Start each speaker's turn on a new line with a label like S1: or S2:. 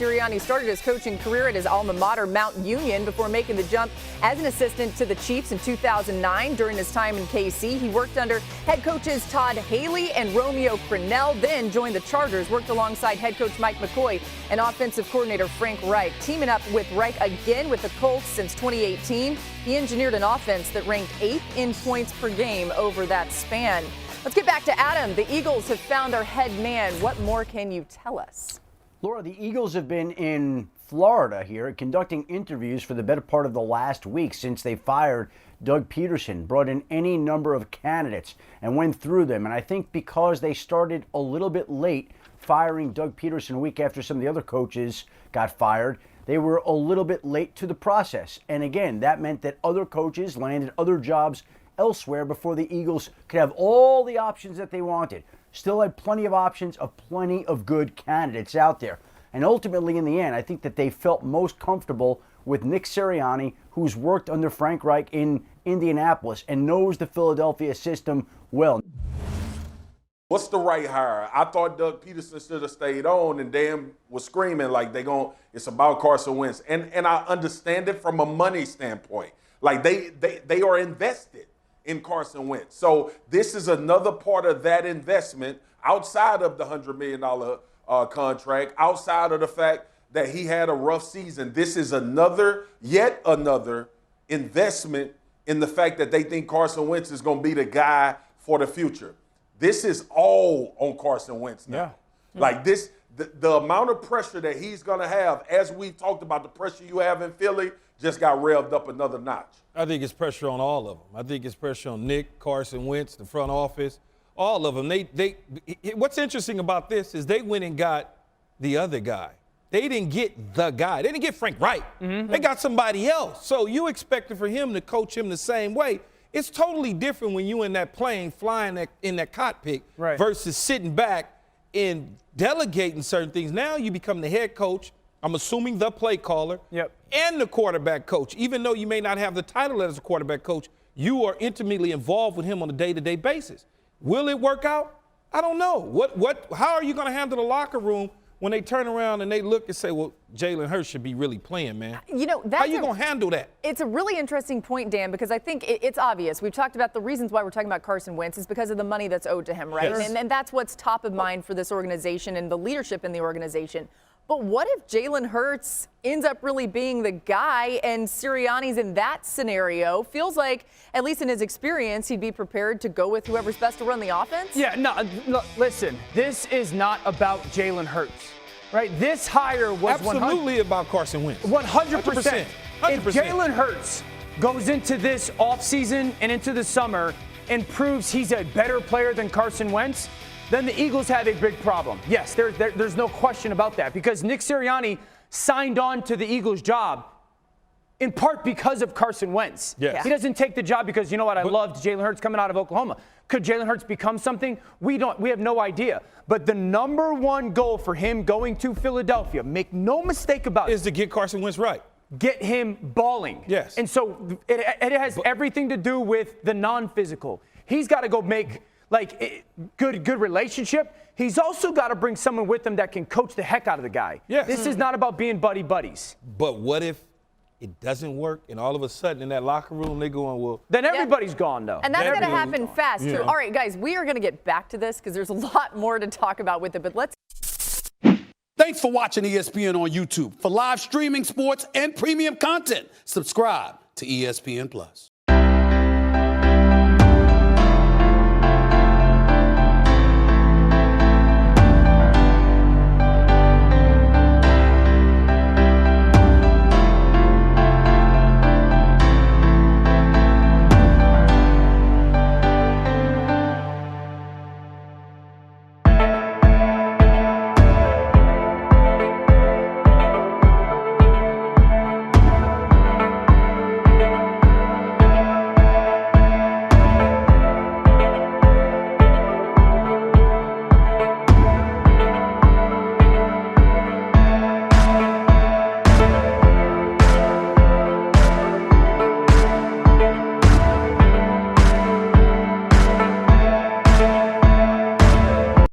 S1: Sirianni started his coaching career at his alma mater, Mount Union, before making the jump as an assistant to the Chiefs in 2009. During his time in KC, he worked under head coaches Todd Haley and Romeo Crennel, then joined the Chargers, worked alongside head coach Mike McCoy and offensive coordinator Frank Reich. Teaming up with Reich again with the Colts since 2018, he engineered an offense that ranked 8th in points per game over that span. Let's get back to Adam. The Eagles have found their head man. What more can you tell us?
S2: Laura, the Eagles have been in Florida here conducting interviews for the better part of the last week since they fired Doug Peterson, brought in any number of candidates and went through them. And I think because they started a little bit late firing Doug Peterson a week after some of the other coaches got fired, they were a little bit late to the process. And again, that meant that other coaches landed other jobs elsewhere before the Eagles could have all the options that they wanted. Still had plenty of options of plenty of good candidates out there. And ultimately, in the end, I think that they felt most comfortable with Nick Sirianni, who's worked under Frank Reich in Indianapolis and knows the Philadelphia system well.
S3: What's the right hire? I thought Doug Peterson should have stayed on, and Dan was screaming like it's about Carson Wentz. And I understand it from a money standpoint. Like they are invested in Carson Wentz. So this is another part of that investment outside of the $100 million contract, outside of the fact that he had a rough season. This is yet another investment in the fact that they think Carson Wentz is going to be the guy for the future. This is all on Carson Wentz now. Yeah. Like this, the amount of pressure that he's going to have, as we've talked about, the pressure you have in Philly just got revved up another notch.
S4: I think it's pressure on all of them. I think it's pressure on Nick, Carson Wentz, the front office, all of them. What's interesting about this is they went and got the other guy. They didn't get the guy. They didn't get Frank Reich. Mm-hmm. They got somebody else. So you expected for him to coach him the same way. It's totally different when you in that plane flying in that cockpit versus sitting back and delegating certain things. Now you become the head coach, I'm assuming the play caller, and the quarterback coach. Even though you may not have the title as a quarterback coach, you are intimately involved with him on a day-to-day basis. Will it work out? I don't know. How are you going to handle the locker room when they turn around and they look and say, well, Jalen Hurts should be really playing, man?
S1: You know,
S4: how are you going to handle that?
S1: It's a really interesting point, Dan, because I think it's obvious. We've talked about the reasons why we're talking about Carson Wentz is because of the money that's owed to him, right?
S4: Yes.
S1: And that's what's top of mind for this organization and the leadership in the organization. But what if Jalen Hurts ends up really being the guy and Sirianni's in that scenario? Feels like, at least in his experience, he'd be prepared to go with whoever's best to run the offense?
S5: Yeah, no, listen, this is not about Jalen Hurts, right? This hire was
S4: absolutely about Carson Wentz.
S5: 100%. If Jalen Hurts goes into this offseason and into the summer and proves he's a better player than Carson Wentz, then the Eagles have a big problem. Yes, there's no question about that, because Nick Sirianni signed on to the Eagles' job in part because of Carson Wentz.
S4: Yes.
S5: He doesn't take the job because, you know what, I loved Jalen Hurts coming out of Oklahoma. Could Jalen Hurts become something? We have no idea. But the number one goal for him going to Philadelphia, make no mistake about it,
S4: is to get Carson Wentz right.
S5: Get him balling.
S4: Yes.
S5: And so it has everything to do with the non-physical. He's got to go make good relationship. He's also got to bring someone with him that can coach the heck out of the guy.
S4: Yes.
S5: This is not about being buddies.
S4: But what if it doesn't work and all of a sudden in that locker room they're going, well.
S5: Then everybody's gone, though.
S1: And that's going to happen fast, too. All right, guys, we are going to get back to this because there's a lot more to talk about with it. But let's.
S6: Thanks for watching ESPN on YouTube. For live streaming, sports, and premium content, subscribe to ESPN+.